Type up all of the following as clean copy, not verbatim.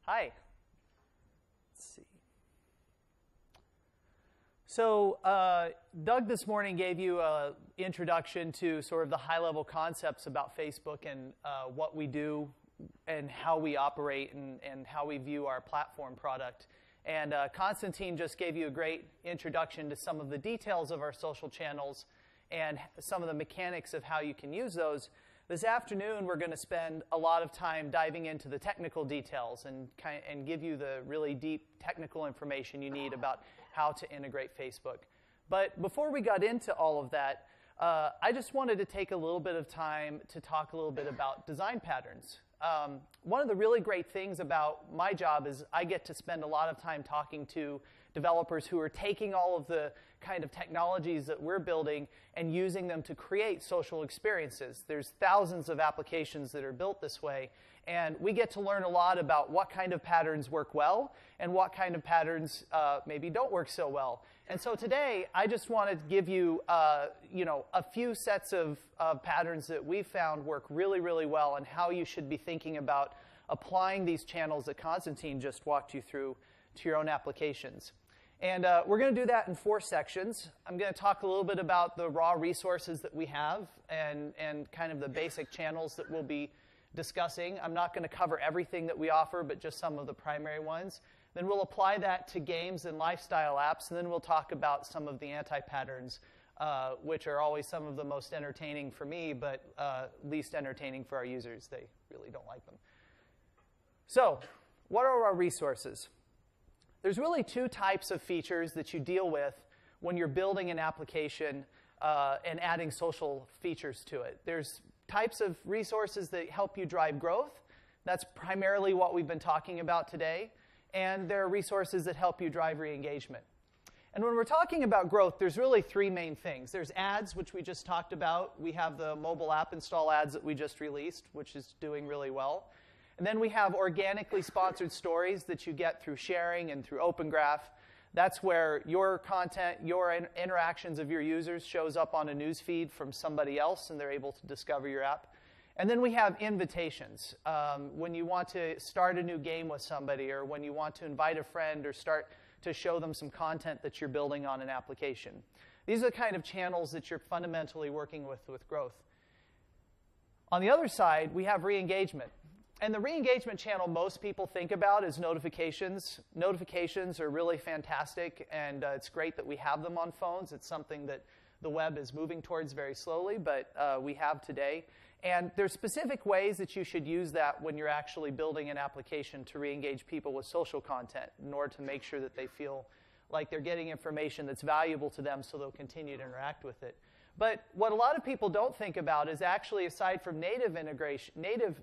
Hi. Let's see. So Doug this morning gave you an introduction to sort of the high-level concepts about Facebook and what we do and how we operate and how we view our platform product. And Konstantin just gave you a great introduction to some of the details of our social channels and some of the mechanics of how you can use those. This afternoon, we're going to spend a lot of time diving into the technical details and give you the really deep technical information you need about how to integrate Facebook. But before we got into all of that, I just wanted to take a little bit of time to talk a little bit about design patterns. One of the really great things about my job is I get to spend a lot of time talking to developers who are taking all of the kind of technologies that we're building and using them to create social experiences. There's thousands of applications that are built this way, and we get to learn a lot about what kind of patterns work well and what kind of patterns maybe don't work so well. And so today, I just wanted to give you, a few sets of patterns that we've found work really, really well and how you should be thinking about applying these channels that Konstantin just walked you through to your own applications. And we're going to do that in 4 sections. I'm going to talk a little bit about the raw resources that we have and kind of the basic channels that we'll be discussing. I'm not going to cover everything that we offer, but just some of the primary ones. Then we'll apply that to games and lifestyle apps, and then we'll talk about some of the anti-patterns, which are always some of the most entertaining for me, but least entertaining for our users. They really don't like them. So, what are our resources? There's really 2 types of features that you deal with when you're building an application and adding social features to it. There's types of resources that help you drive growth. That's primarily what we've been talking about today. And there are resources that help you drive re-engagement. And when we're talking about growth, there's really 3 main things. There's ads, which we just talked about. We have the mobile app install ads that we just released, which is doing really well. And then we have organically sponsored stories that you get through sharing and through Open Graph. That's where your content, your interactions of your users shows up on a news feed from somebody else, and they're able to discover your app. And then we have invitations. When you want to start a new game with somebody, or when you want to invite a friend or start to show them some content that you're building on an application. These are the kind of channels that you're fundamentally working with growth. On the other side, we have re-engagement. And the re-engagement channel most people think about is notifications. Notifications are really fantastic, and it's great that we have them on phones. It's something that the web is moving towards very slowly, but we have today. And there's specific ways that you should use that when you're actually building an application to re-engage people with social content in order to make sure that they feel like they're getting information that's valuable to them so they'll continue to interact with it. But what a lot of people don't think about is actually, aside from native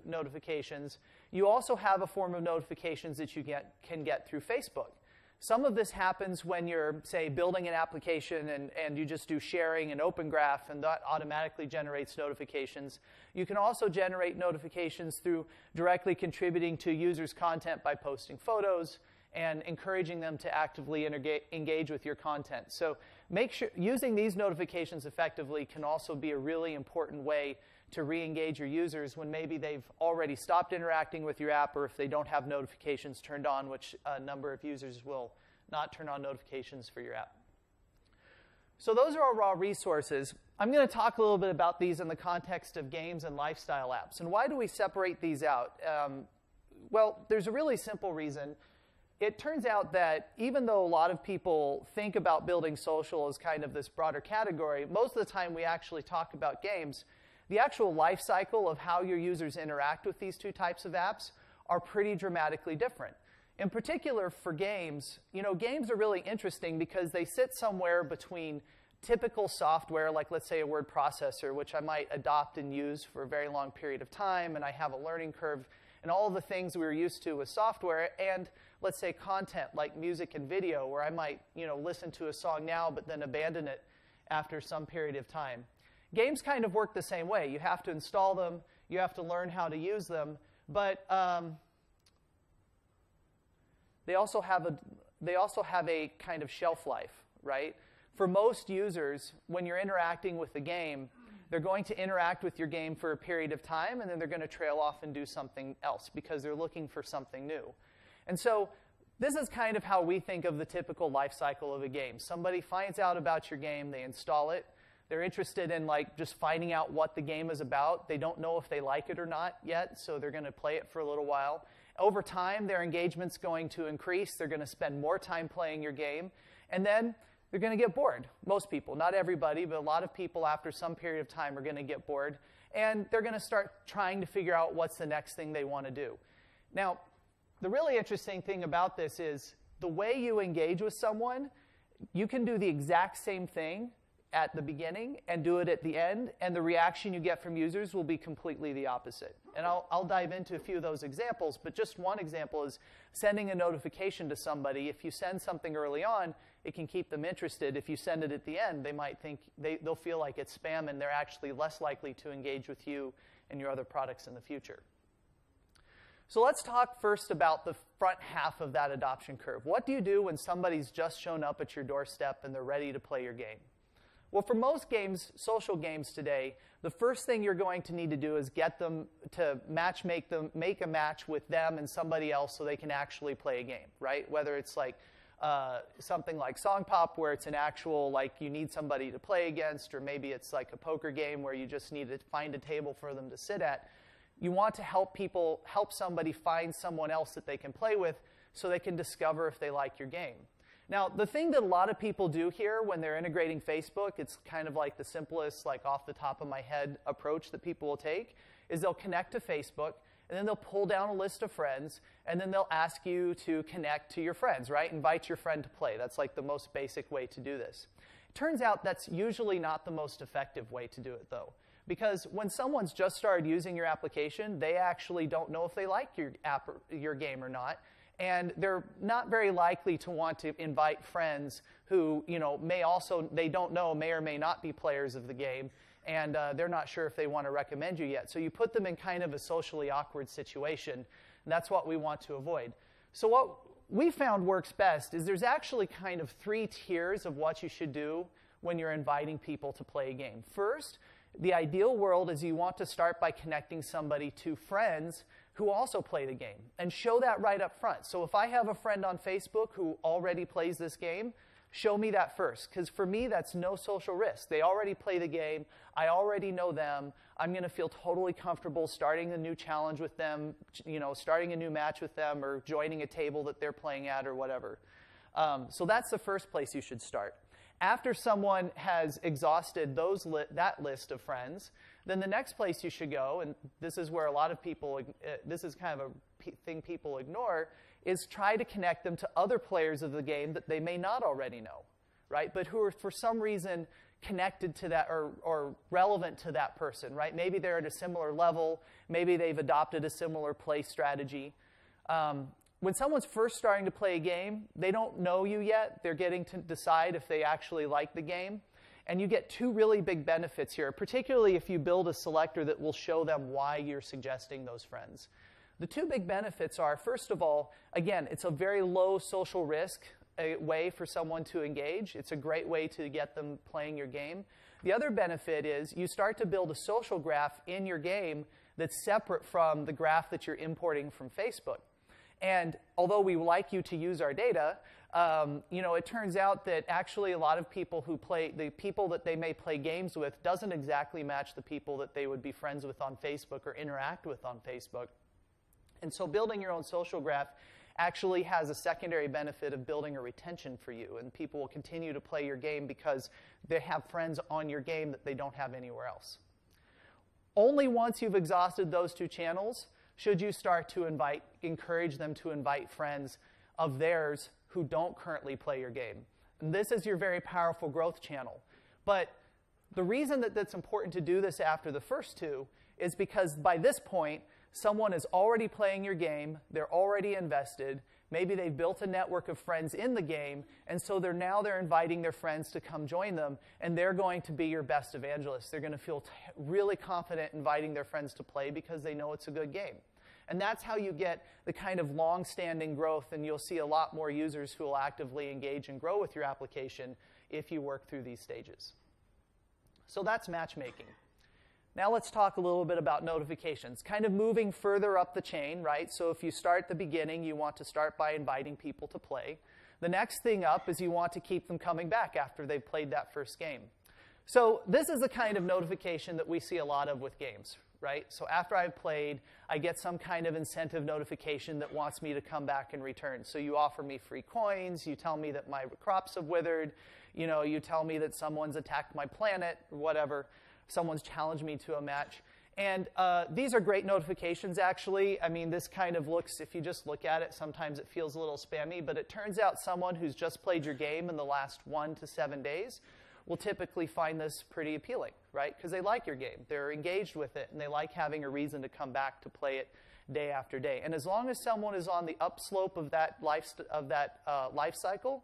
notifications, you also have a form of notifications that you can get through Facebook. Some of this happens when you're, say, building an application and you just do sharing and Open Graph, and that automatically generates notifications. You can also generate notifications through directly contributing to users' content by posting photos and encouraging them to actively engage with your content. So make sure using these notifications effectively can also be a really important way to re-engage your users when maybe they've already stopped interacting with your app, or if they don't have notifications turned on, which a number of users will not turn on notifications for your app. So those are our raw resources. I'm going to talk a little bit about these in the context of games and lifestyle apps. And why do we separate these out? Well, there's a really simple reason. It turns out that even though a lot of people think about building social as kind of this broader category, most of the time we actually talk about games. The actual life cycle of how your users interact with these 2 types of apps are pretty dramatically different. In particular, for games, games are really interesting because they sit somewhere between typical software, like let's say a word processor, which I might adopt and use for a very long period of time, and I have a learning curve, and all of the things we were used to with software, and let's say content like music and video, where I might listen to a song now but then abandon it after some period of time. Games kind of work the same way. You have to install them, you have to learn how to use them, but they also have a kind of shelf life, right? For most users, when you're interacting with the game, they're going to interact with your game for a period of time, and then they're going to trail off and do something else because they're looking for something new. And so this is kind of how we think of the typical life cycle of a game. Somebody finds out about your game, they install it. They're interested in like just finding out what the game is about. They don't know if they like it or not yet, so they're going to play it for a little while. Over time, their engagement's going to increase. They're going to spend more time playing your game. And then they're going to get bored. Most people, not everybody, but a lot of people after some period of time are going to get bored. And they're going to start trying to figure out what's the next thing they want to do. Now, the really interesting thing about this is the way you engage with someone, you can do the exact same thing at the beginning and do it at the end, and the reaction you get from users will be completely the opposite. And I'll dive into a few of those examples, but just one example is sending a notification to somebody. If you send something early on, it can keep them interested. If you send it at the end, they might think they'll feel like it's spam, and they're actually less likely to engage with you and your other products in the future. So let's talk first about the front half of that adoption curve. What do you do when somebody's just shown up at your doorstep and they're ready to play your game? Well, for most games, social games today, the first thing you're going to need to do is get them to make a match with them and somebody else so they can actually play a game, right? Whether it's like something like Song Pop, where it's an actual, like, you need somebody to play against, or maybe it's like a poker game where you just need to find a table for them to sit at. You want to help somebody find someone else that they can play with so they can discover if they like your game. Now, the thing that a lot of people do here when they're integrating Facebook, it's kind of like the simplest, like off the top of my head approach that people will take, is they'll connect to Facebook, and then they'll pull down a list of friends, and then they'll ask you to connect to your friends, right? Invite your friend to play. That's like the most basic way to do this. It turns out that's usually not the most effective way to do it, though. Because when someone's just started using your application, they actually don't know if they like your game or not. And they're not very likely to want to invite friends who, they don't know, may or may not be players of the game, and they're not sure if they want to recommend you yet. So you put them in kind of a socially awkward situation, and that's what we want to avoid. So what we found works best is there's actually kind of 3 tiers of what you should do when you're inviting people to play a game. First, the ideal world is you want to start by connecting somebody to friends who also play the game, and show that right up front. So if I have a friend on Facebook who already plays this game, show me that first, because for me, that's no social risk. They already play the game. I already know them. I'm going to feel totally comfortable starting a new challenge with them, starting a new match with them, or joining a table that they're playing at, or whatever. So that's the first place you should start. After someone has exhausted that list of friends, then the next place you should go, and this is where a lot of people, this is kind of a thing people ignore, is try to connect them to other players of the game that they may not already know, right? But who are for some reason connected to that or relevant to that person, right? Maybe they're at a similar level. Maybe they've adopted a similar play strategy. When someone's first starting to play a game, they don't know you yet. They're getting to decide if they actually like the game. And you get 2 really big benefits here, particularly if you build a selector that will show them why you're suggesting those friends. The 2 big benefits are, first of all, again, it's a very low social risk way for someone to engage. It's a great way to get them playing your game. The other benefit is you start to build a social graph in your game that's separate from the graph that you're importing from Facebook. And although we like you to use our data, it turns out that actually a lot of people who play, the people that they may play games with doesn't exactly match the people that they would be friends with on Facebook or interact with on Facebook. And so building your own social graph actually has a secondary benefit of building a retention for you. And people will continue to play your game because they have friends on your game that they don't have anywhere else. Only once you've exhausted those 2 channels should you start to encourage them to invite friends of theirs who don't currently play your game. And this is your very powerful growth channel. But the reason that it's important to do this after the first 2 is because by this point, someone is already playing your game, they're already invested, maybe they've built a network of friends in the game, and so they're inviting their friends to come join them, and they're going to be your best evangelists. They're going to feel really confident inviting their friends to play because they know it's a good game. And that's how you get the kind of long-standing growth, and you'll see a lot more users who will actively engage and grow with your application if you work through these stages. So that's matchmaking. Now let's talk a little bit about notifications, kind of moving further up the chain, right? So if you start at the beginning, you want to start by inviting people to play. The next thing up is you want to keep them coming back after they've played that first game. So this is the kind of notification that we see a lot of with games, right? So after I've played, I get some kind of incentive notification that wants me to come back and return. So you offer me free coins, you tell me that my crops have withered, you tell me that someone's attacked my planet, or whatever. Someone's challenged me to a match. And these are great notifications, actually. I mean, this kind of looks, if you just look at it, sometimes it feels a little spammy, but it turns out someone who's just played your game in the last 1 to 7 days will typically find this pretty appealing, right? Because they like your game. They're engaged with it, and they like having a reason to come back to play it day after day. And as long as someone is on the upslope of that life cycle,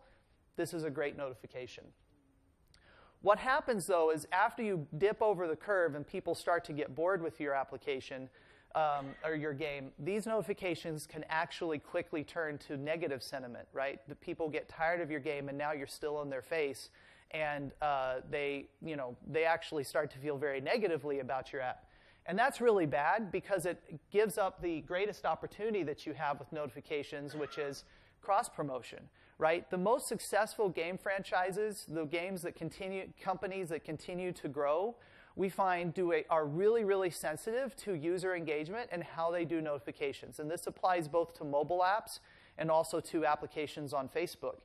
this is a great notification. What happens, though, is after you dip over the curve and people start to get bored with your application or your game, these notifications can actually quickly turn to negative sentiment, right? The people get tired of your game, and now you're still in their face, and they actually start to feel very negatively about your app. And that's really bad because it gives up the greatest opportunity that you have with notifications, which is cross-promotion. Right? The most successful game franchises, the companies that continue to grow, we find are really, really sensitive to user engagement and how they do notifications. And this applies both to mobile apps and also to applications on Facebook.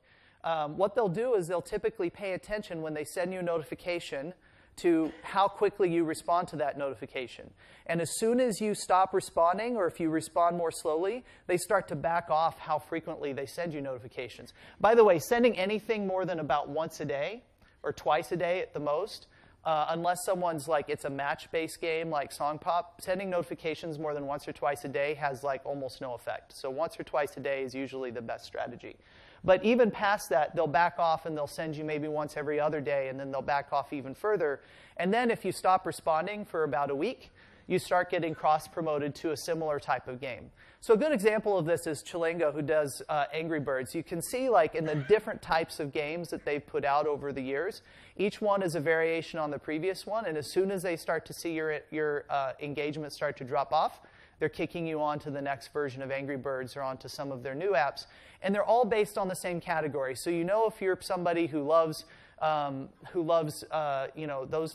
What they'll do is they'll typically pay attention when they send you a notification to how quickly you respond to that notification. And as soon as you stop responding, or if you respond more slowly, they start to back off how frequently they send you notifications. By the way, sending anything more than about once a day, or twice a day at the most, unless someone's like, it's a match-based game like Song Pop, sending notifications more than once or twice a day has like almost no effect. So once or twice a day is usually the best strategy. But even past that, they'll back off and they'll send you maybe once every other day, and then they'll back off even further. And then if you stop responding for about a week, you start getting cross-promoted to a similar type of game. So a good example of this is Chilingo, who does Angry Birds. You can see like in the different types of games that they've put out over the years, each one is a variation on the previous one, and as soon as they start to see your engagement start to drop off, they're kicking you on to the next version of Angry Birds or onto some of their new apps. And they're all based on the same category. So you know if you're somebody who loves those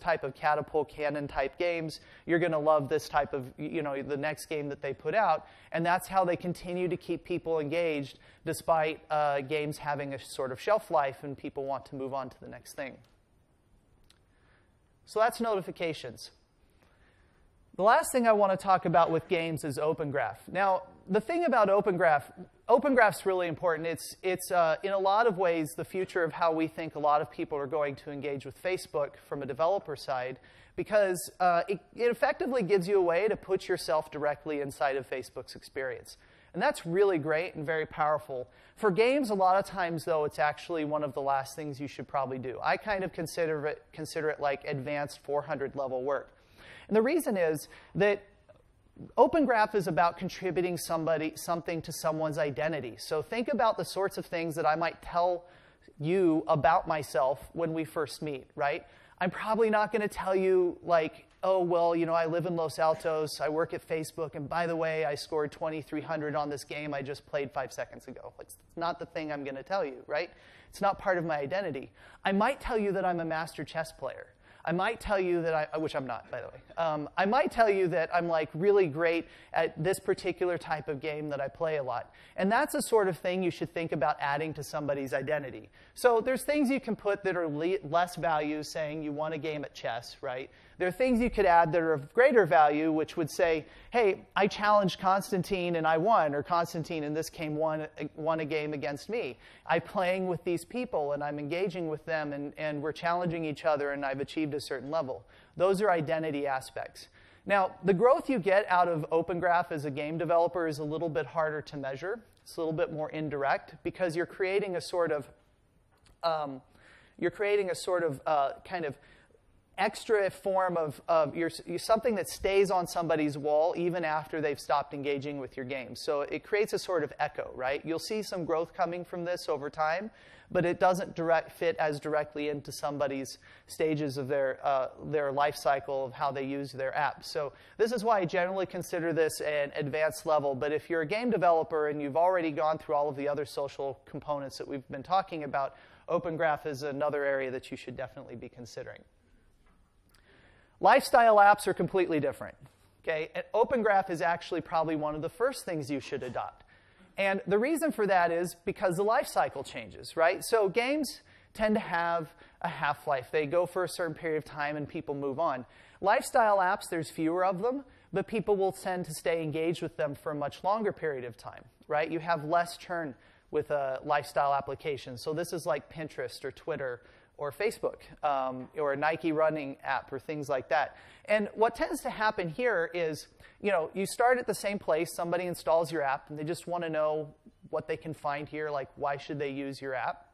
type of catapult cannon type games, you're going to love this type of, the next game that they put out. And that's how they continue to keep people engaged despite games having a sort of shelf life and people want to move on to the next thing. So that's notifications. The last thing I want to talk about with games is Open Graph. Now, the thing about Open Graph's really important. It's in a lot of ways the future of how we think a lot of people are going to engage with Facebook from a developer side, because it effectively gives you a way to put yourself directly inside of Facebook's experience. And that's really great and very powerful. For games, a lot of times, though, it's actually one of the last things you should probably do. I kind of consider it like advanced 400-level work. And the reason is that Open Graph is about contributing something to someone's identity. So think about the sorts of things that I might tell you about myself when we first meet, right? I'm probably not going to tell you like, oh, well, I live in Los Altos, I work at Facebook, and by the way, I scored 2,300 on this game I just played 5 seconds ago. It's not the thing I'm going to tell you, right? It's not part of my identity. I might tell you that I'm a master chess player. I might tell you that which I'm not, by the way. I might tell you that I'm like really great at this particular type of game that I play a lot. And that's the sort of thing you should think about adding to somebody's identity. So there's things you can put that are less value, saying you won a game at chess, right? There are things you could add that are of greater value, which would say, hey, I challenged Constantine and I won, or Constantine in this game won a game against me. I'm playing with these people and I'm engaging with them and we're challenging each other and I've achieved a certain level. Those are identity aspects. Now, the growth you get out of Open Graph as a game developer is a little bit harder to measure. It's a little bit more indirect because you're creating a sort of kind of extra form of something that stays on somebody's wall even after they've stopped engaging with your game. So it creates a sort of echo, right? You'll see some growth coming from this over time, but it doesn't fit as directly into somebody's stages of their life cycle of how they use their app. So this is why I generally consider this an advanced level. But if you're a game developer and you've already gone through all of the other social components that we've been talking about, Open Graph is another area that you should definitely be considering. Lifestyle apps are completely different. Okay? And Open Graph is actually probably one of the first things you should adopt. And the reason for that is because the life cycle changes, right? So games tend to have a half-life. They go for a certain period of time and people move on. Lifestyle apps, there's fewer of them, but people will tend to stay engaged with them for a much longer period of time, right? You have less churn with a lifestyle application. So this is like Pinterest or Twitter or Facebook, or a Nike running app, or things like that. And what tends to happen here is, you start at the same place, somebody installs your app, and they just want to know what they can find here, like why should they use your app.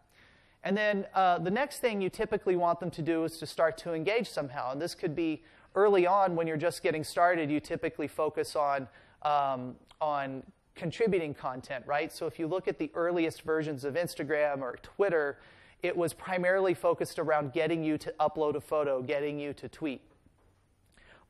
And then the next thing you typically want them to do is to start to engage somehow. And this could be early on when you're just getting started. You typically focus on contributing content, right? So if you look at the earliest versions of Instagram or Twitter, it was primarily focused around getting you to upload a photo, getting you to tweet.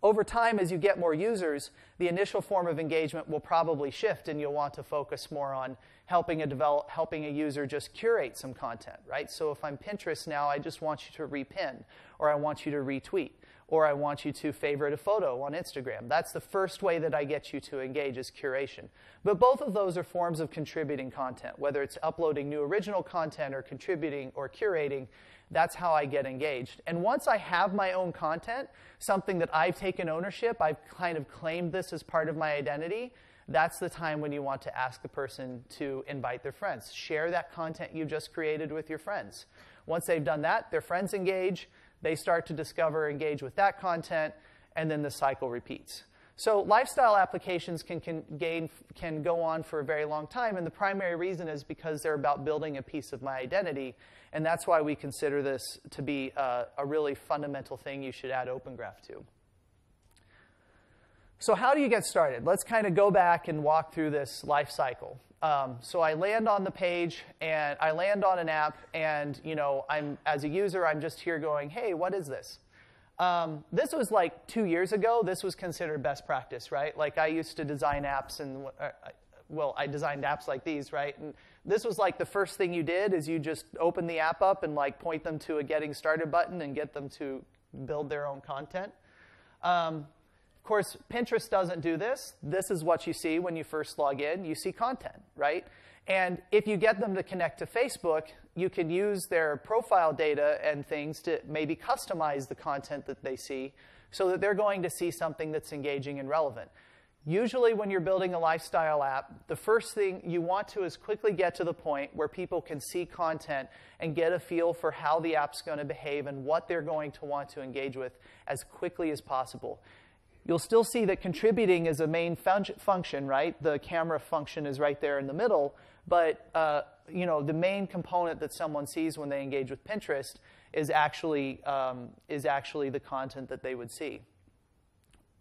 Over time, as you get more users, the initial form of engagement will probably shift, and you'll want to focus more on helping a user just curate some content, right? So if I'm Pinterest now, I just want you to repin, or I want you to retweet, or I want you to favorite a photo on Instagram. That's the first way that I get you to engage, is curation. But both of those are forms of contributing content, whether it's uploading new original content or contributing or curating. That's how I get engaged. And once I have my own content, something that I've taken ownership, I've kind of claimed this as part of my identity, that's the time when you want to ask the person to invite their friends. Share that content you just created with your friends. Once they've done that, their friends engage, they start to discover, engage with that content, and then the cycle repeats. So lifestyle applications can go on for a very long time, and the primary reason is because they're about building a piece of my identity, and that's why we consider this to be a really fundamental thing you should add Open Graph to. So how do you get started? Let's kind of go back and walk through this life cycle. So I land on the page, and I land on an app, and as a user, I'm just here going, hey, what is this? This was like 2 years ago. This was considered best practice, right? Like I used to design apps, and I designed apps like these, right? And this was like the first thing you did is you just open the app up and like point them to a getting started button and get them to build their own content. Of course, Pinterest doesn't do this. This is what you see when you first log in. You see content, right? And if you get them to connect to Facebook, you can use their profile data and things to maybe customize the content that they see so that they're going to see something that's engaging and relevant. Usually when you're building a lifestyle app, the first thing you want to is quickly get to the point where people can see content and get a feel for how the app's going to behave and what they're going to want to engage with as quickly as possible. You'll still see that contributing is a main function, right? The camera function is right there in the middle, but the main component that someone sees when they engage with Pinterest is actually the content that they would see.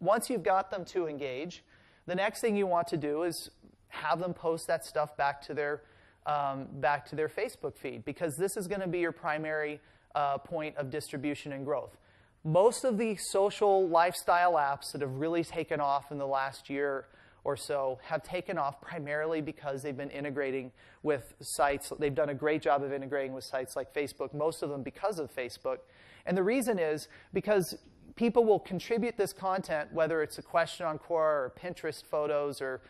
Once you've got them to engage, the next thing you want to do is have them post that stuff back to their Facebook feed, because this is going to be your primary point of distribution and growth. Most of the social lifestyle apps that have really taken off in the last year or so have taken off primarily because they've been integrating with sites. They've done a great job of integrating with sites like Facebook, most of them because of Facebook. And the reason is because people will contribute this content, whether it's a question on Quora or Pinterest photos or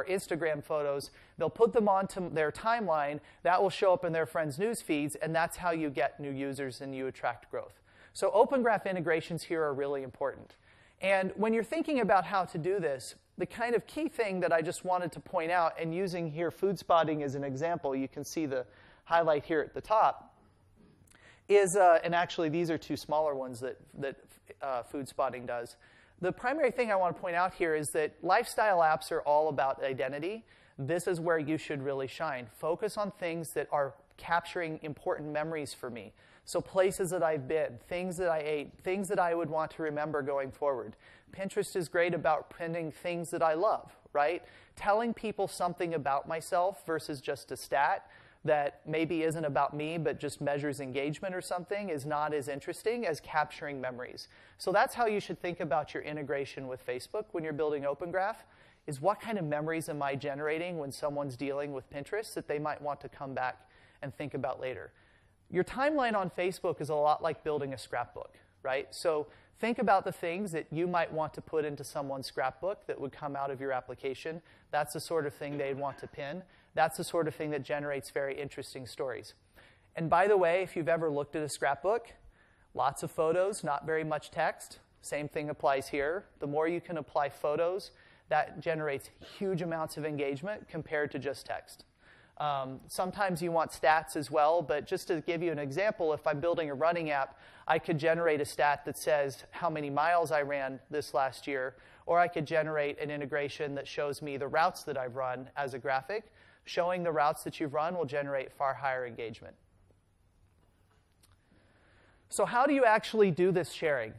Instagram photos. They'll put them onto their timeline. That will show up in their friends' news feeds, and that's how you get new users and you attract growth. So Open Graph integrations here are really important. And when you're thinking about how to do this, the kind of key thing that I just wanted to point out, and using here food spotting as an example, you can see the highlight here at the top, is, and actually these are two smaller ones that food spotting does. The primary thing I want to point out here is that lifestyle apps are all about identity. This is where you should really shine. Focus on things that are capturing important memories for me. So places that I've been, things that I ate, things that I would want to remember going forward. Pinterest is great about pinning things that I love, right? Telling people something about myself versus just a stat that maybe isn't about me but just measures engagement or something is not as interesting as capturing memories. So that's how you should think about your integration with Facebook when you're building Open Graph, is what kind of memories am I generating when someone's dealing with Pinterest that they might want to come back and think about later. Your timeline on Facebook is a lot like building a scrapbook, right? So think about the things that you might want to put into someone's scrapbook that would come out of your application. That's the sort of thing they'd want to pin. That's the sort of thing that generates very interesting stories. And by the way, if you've ever looked at a scrapbook, lots of photos, not very much text. Same thing applies here. The more you can apply photos, that generates huge amounts of engagement compared to just text. Sometimes you want stats as well, but just to give you an example, if I'm building a running app, I could generate a stat that says how many miles I ran this last year, or I could generate an integration that shows me the routes that I've run as a graphic. Showing the routes that you've run will generate far higher engagement. So how do you actually do this sharing?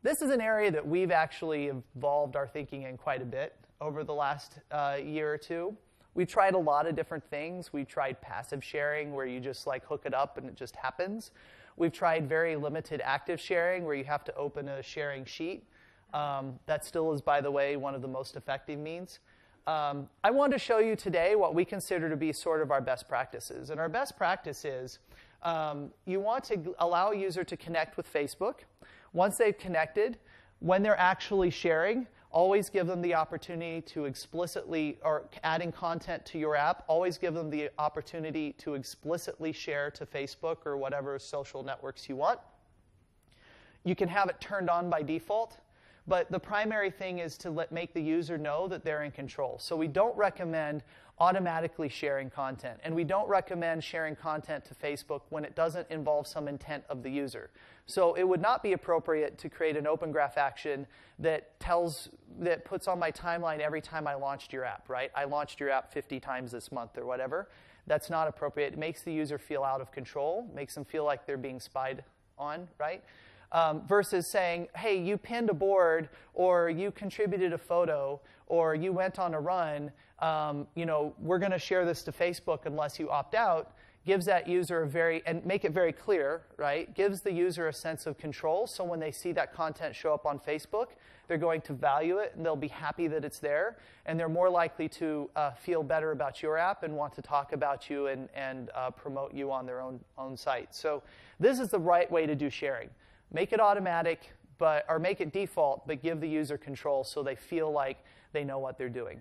This is an area that we've actually evolved our thinking in quite a bit over the last year or two. We've tried a lot of different things. We've tried passive sharing, where you just like hook it up and it just happens. We've tried very limited active sharing, where you have to open a sharing sheet. That still is, by the way, one of the most effective means. I wanted to show you today what we consider to be sort of our best practices. And our best practice is you want to allow a user to connect with Facebook. Once they've connected, when they're actually sharing, always give them the opportunity to explicitly, or adding content to your app, always give them the opportunity to explicitly share to Facebook or whatever social networks you want. You can have it turned on by default, but the primary thing is to make the user know that they're in control. So we don't recommend automatically sharing content, and we don't recommend sharing content to Facebook when it doesn't involve some intent of the user. So it would not be appropriate to create an Open Graph action that puts on my timeline every time I launched your app, right? I launched your app 50 times this month or whatever. That's not appropriate. It makes the user feel out of control, makes them feel like they're being spied on, right? Versus saying, hey, you pinned a board, or you contributed a photo, or you went on a run, we're going to share this to Facebook unless you opt out, gives that user and make it very clear, right? Gives the user a sense of control, so when they see that content show up on Facebook, they're going to value it, and they'll be happy that it's there, and they're more likely to feel better about your app and want to talk about you and promote you on their own site. So this is the right way to do sharing. Make it automatic, or make it default, but give the user control so they feel like they know what they're doing.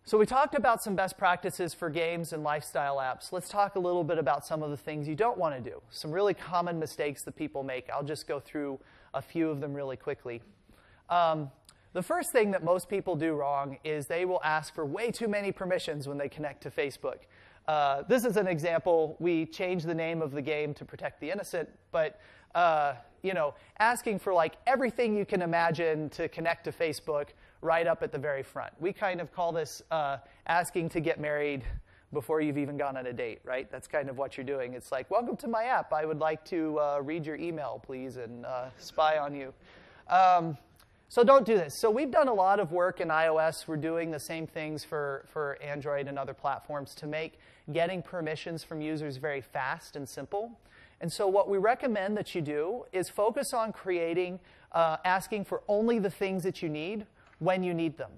So we talked about some best practices for games and lifestyle apps. Let's talk a little bit about some of the things you don't want to do. Some really common mistakes that people make. I'll just go through a few of them really quickly. The first thing that most people do wrong is they will ask for way too many permissions when they connect to Facebook. This is an example. We changed the name of the game to Protect the Innocent, but asking for like everything you can imagine to connect to Facebook right up at the very front. We kind of call this asking to get married before you've even gone on a date, right? That's kind of what you're doing. It's like, welcome to my app. I would like to read your email, please, and spy on you. So don't do this. So we've done a lot of work in iOS. We're doing the same things for Android and other platforms to make getting permissions from users very fast and simple. And so what we recommend that you do is focus on creating, asking for only the things that you need when you need them.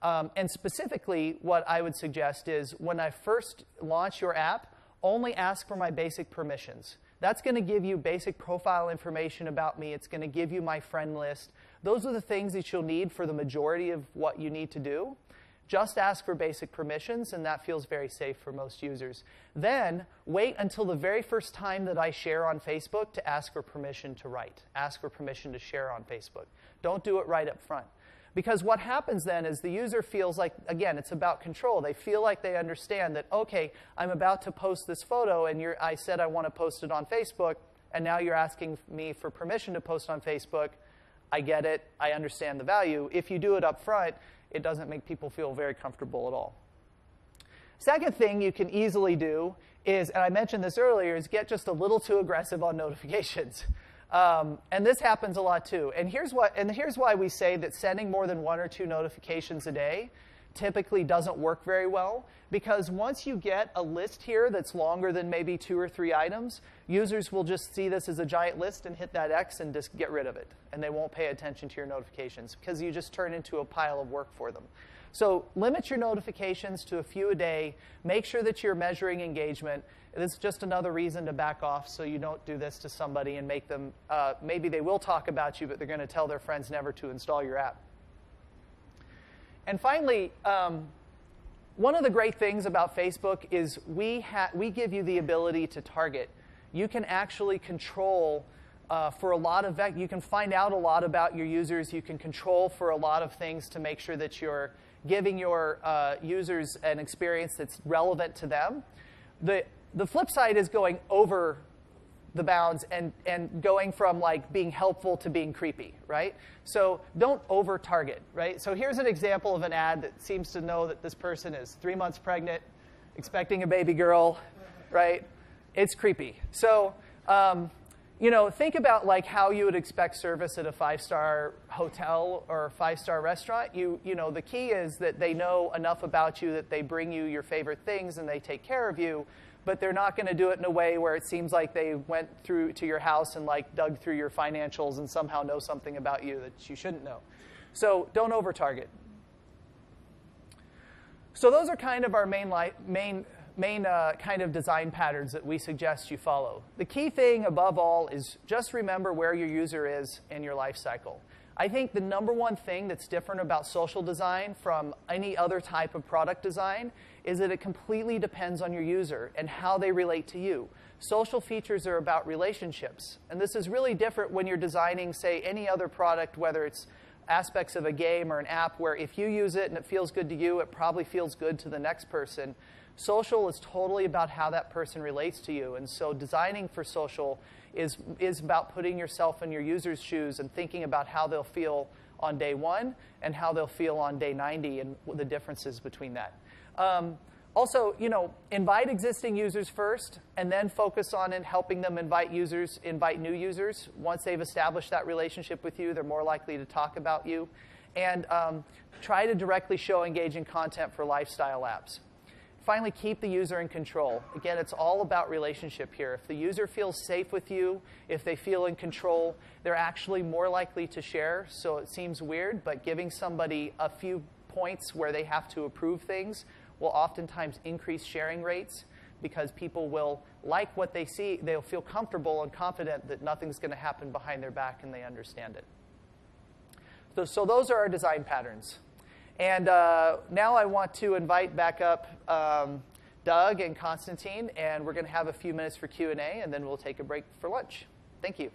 And specifically, what I would suggest is when I first launch your app, only ask for my basic permissions. That's going to give you basic profile information about me. It's going to give you my friend list. Those are the things that you'll need for the majority of what you need to do. Just ask for basic permissions, and that feels very safe for most users. Then wait until the very first time that I share on Facebook to ask for permission to write. Ask for permission to share on Facebook. Don't do it right up front. Because what happens then is the user feels like, again, it's about control. They feel like they understand that, okay, I'm about to post this photo, and I said I want to post it on Facebook, and now you're asking me for permission to post on Facebook. I get it. I understand the value. If you do it up front, it doesn't make people feel very comfortable at all. Second thing you can easily do is, and I mentioned this earlier, is get just a little too aggressive on notifications. And this happens a lot too. And here's why we say that sending more than 1 or 2 notifications a day typically doesn't work very well, because once you get a list here that's longer than maybe 2 or 3 items, users will just see this as a giant list and hit that X and just get rid of it. And they won't pay attention to your notifications because you just turn into a pile of work for them. So limit your notifications to a few a day. Make sure that you're measuring engagement. This is just another reason to back off so you don't do this to somebody and make them, maybe they will talk about you, but they're going to tell their friends never to install your app. And finally, one of the great things about Facebook is we give you the ability to target. You can actually control for a lot of you can find out a lot about your users. You can control for a lot of things to make sure that you're giving your users an experience that's relevant to them. The flip side is going over the bounds and going from like being helpful to being creepy, right? So don't over-target, right? So here's an example of an ad that seems to know that this person is 3 months pregnant, expecting a baby girl, right? It's creepy. So, think about like how you would expect service at a 5-star hotel or a 5-star restaurant. The key is that they know enough about you that they bring you your favorite things and they take care of you, but they're not going to do it in a way where it seems like they went through to your house and like dug through your financials and somehow know something about you that you shouldn't know. So don't over-target. So those are kind of our main kind of design patterns that we suggest you follow. The key thing above all is just remember where your user is in your life cycle. I think the number one thing that's different about social design from any other type of product design is that it completely depends on your user and how they relate to you. Social features are about relationships. And this is really different when you're designing, say, any other product, whether it's aspects of a game or an app, where if you use it and it feels good to you, it probably feels good to the next person. Social is totally about how that person relates to you. And so designing for social is about putting yourself in your user's shoes and thinking about how they'll feel on day 1 and how they'll feel on day 90 and the differences between that. Also, invite existing users first and then focus on helping them invite new users. Once they've established that relationship with you, they're more likely to talk about you. And try to directly show engaging content for lifestyle apps. Finally, keep the user in control. Again, it's all about relationship here. If the user feels safe with you, if they feel in control, they're actually more likely to share. So it seems weird, but giving somebody a few points where they have to approve things will oftentimes increase sharing rates because people will like what they see. They'll feel comfortable and confident that nothing's going to happen behind their back and they understand it. So those are our design patterns. And now I want to invite back up Doug and Konstantin, and we're going to have a few minutes for Q&A, and then we'll take a break for lunch. Thank you.